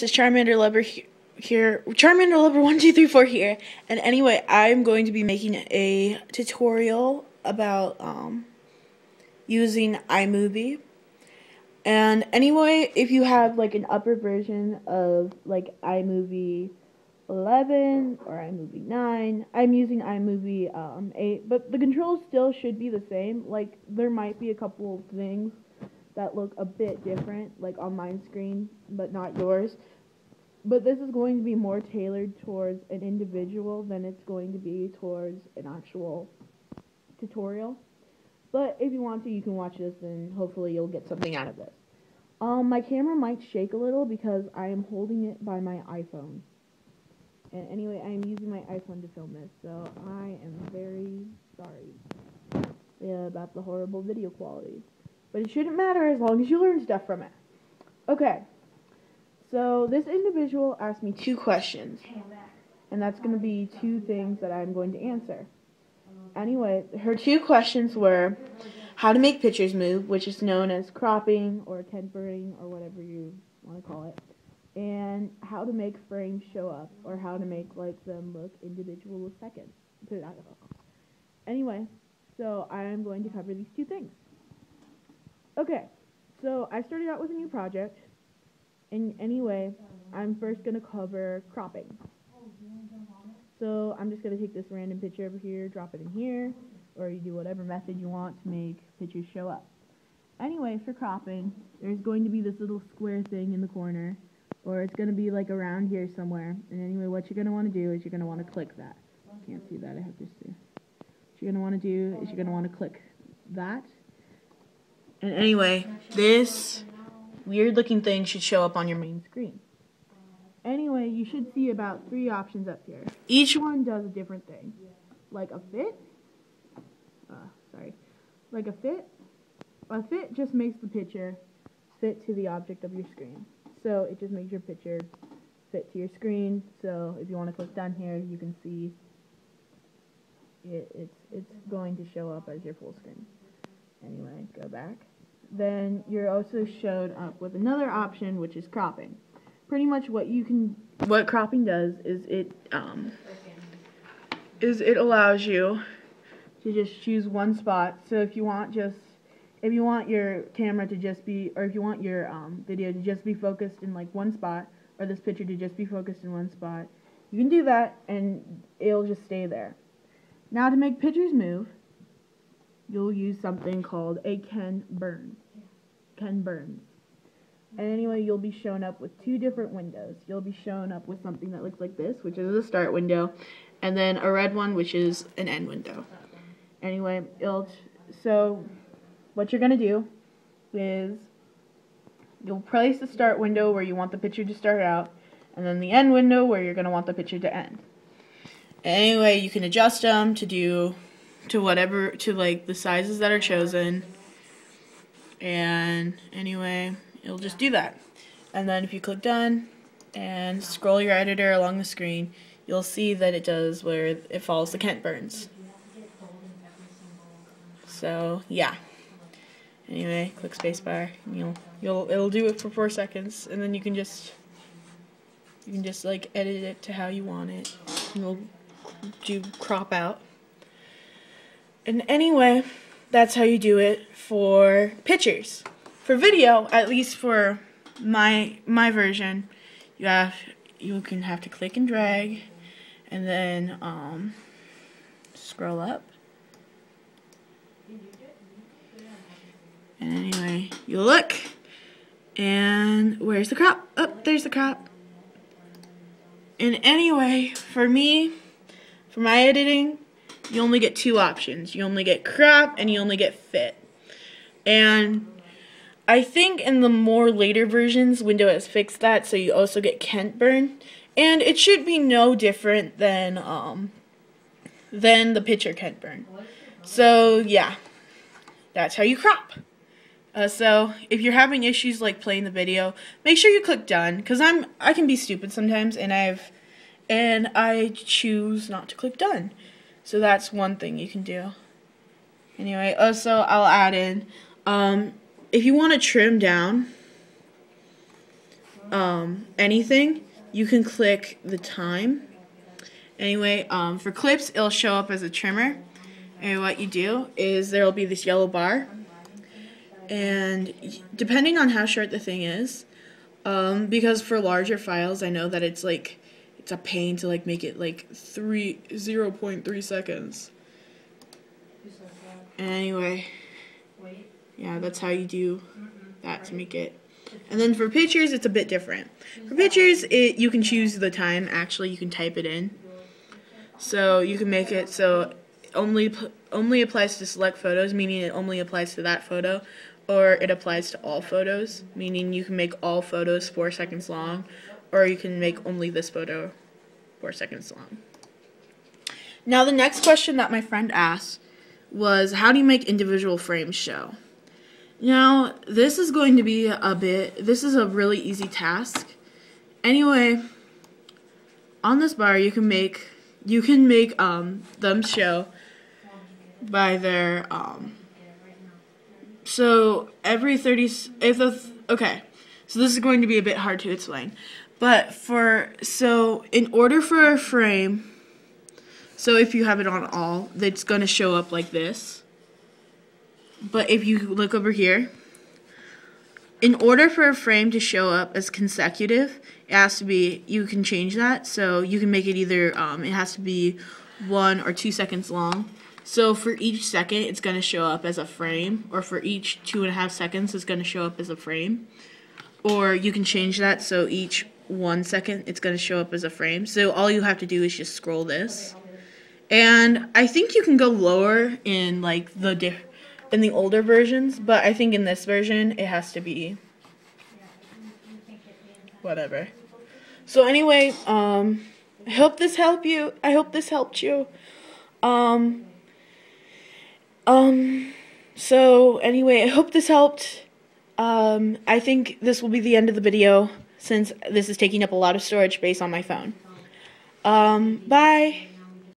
This is Charmander Lover here. Charmander Lover 1234 here. And anyway, I'm going to be making a tutorial about using iMovie. And anyway, if you have like an upper version of like iMovie 11 or iMovie 9, I'm using iMovie 8, but the controls still should be the same. Like there might be a couple of things that look a bit different, like on my screen, but not yours. But this is going to be more tailored towards an individual than it's going to be towards an actual tutorial. But if you want to, you can watch this and hopefully you'll get something out of this. My camera might shake a little because I am holding it by my iPhone. And anyway, I am using my iPhone to film this, so I am very sorry about the horrible video quality. But it shouldn't matter as long as you learn stuff from it. Okay, so this individual asked me 2 questions, and that's going to be 2 things that I'm going to answer. Anyway, her 2 questions were how to make pictures move, which is known as cropping or tempering or whatever you want to call it, and how to make frames show up, or how to make like them look individual seconds. Anyway, so I'm going to cover these 2 things. Okay, so I started out with a new project, and anyway, I'm first going to cover cropping. So I'm just going to take this random picture over here, drop it in here, or you do whatever method you want to make pictures show up. Anyway, for cropping, there's going to be this little square thing in the corner, or it's going to be like around here somewhere. And anyway, what you're going to want to do is you're going to want to click that. Can't see that, I have to see. What you're going to want to do is you're going to want to click that. And anyway, this weird looking thing should show up on your main screen. Anyway, you should see about 3 options up here. Each one does a different thing. Like a fit. Like a fit. A fit just makes the picture fit to the object of your screen. So it just makes your picture fit to your screen. So if you want to click down here, you can see it's going to show up as your full screen. Anyway, go back. Then you're also showed up with another option, which is cropping. Pretty much what cropping does is it allows you to just choose one spot. So if you want your camera to just be, or if you want your video to just be focused in like one spot, or this picture to just be focused in one spot, you can do that and it'll just stay there. Now to make pictures move, you'll use something called a Ken Burns. And anyway, you'll be shown up with 2 different windows. You'll be shown up with something that looks like this, which is a start window, and then a red one, which is an end window. Anyway, so what you're going to do is you'll place the start window where you want the picture to start out, and then the end window where you're going to want the picture to end. Anyway, you can adjust them to like the sizes that are chosen. And anyway, it'll just do that. And then if you click done and scroll your editor along the screen, you'll see that it does where it follows the Kent Burns. So yeah. Anyway, click spacebar. It'll do it for 4 seconds, and then you can just like edit it to how you want it. You'll do crop out. And anyway, that's how you do it for pictures. For video, at least for my version, you can have to click and drag, and then scroll up. And anyway, you look, and where's the crop? Oh, there's the crop. And anyway, for me, for my editing, you only get 2 options. You only get crop and you only get fit. And I think in the more later versions, Windows has fixed that, so you also get Kent Burn. And it should be no different than the picture Kent Burn. So yeah, that's how you crop. So if you're having issues like playing the video, make sure you click done, because I can be stupid sometimes, and I choose not to click done. So that's one thing you can do. Anyway, also I'll add in, if you want to trim down, anything, you can click the time. Anyway, for clips, it'll show up as a trimmer. And what you do is there will be this yellow bar. And depending on how short the thing is, because for larger files, I know that it's a pain to make it 0.3 seconds. Anyway, yeah, that's how you do that to make it. And then for pictures, it's a bit different. For pictures, you can choose the time. Actually, you can type it in. So you can make it so only applies to select photos, meaning it only applies to that photo, or it applies to all photos, meaning you can make all photos 4 seconds long, or you can make only this photo 4 seconds long. Now the next question that my friend asked was, how do you make individual frames show? Now this is going to be this is a really easy task. Anyway, on this bar you can make them show by their so every 30 okay, so this is going to be a bit hard to explain, but in order for a frame, so if you have it on all, it's going to show up like this. But if you look over here, in order for a frame to show up as consecutive, it has to be, you can change that, so you can make it either it has to be 1 or 2 seconds long. So for each second, it's going to show up as a frame, or for each 2.5 seconds, it's going to show up as a frame. Or you can change that so each 1 second, it's going to show up as a frame. So all you have to do is just scroll this. And I think you can go lower in in the older versions, but I think in this version, it has to be whatever. So anyway, I hope this helped you. I hope this helped you. So anyway, I hope this helped. I think this will be the end of the video since this is taking up a lot of storage space on my phone. Bye.